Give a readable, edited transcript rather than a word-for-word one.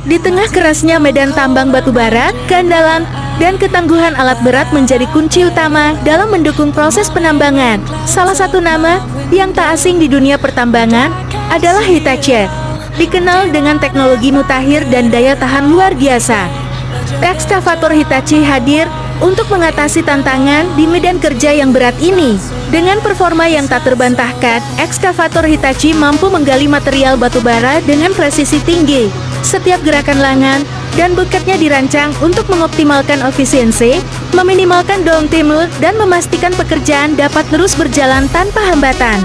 Di tengah kerasnya medan tambang batu bara, keandalan dan ketangguhan alat berat menjadi kunci utama dalam mendukung proses penambangan. Salah satu nama yang tak asing di dunia pertambangan adalah Hitachi. Dikenal dengan teknologi mutakhir dan daya tahan luar biasa. Ekskavator Hitachi hadir untuk mengatasi tantangan di medan kerja yang berat ini. Dengan performa yang tak terbantahkan, ekskavator Hitachi mampu menggali material batu bara dengan presisi tinggi. Setiap gerakan lengan dan buketnya dirancang untuk mengoptimalkan efisiensi, meminimalkan downtime, dan memastikan pekerjaan dapat terus berjalan tanpa hambatan.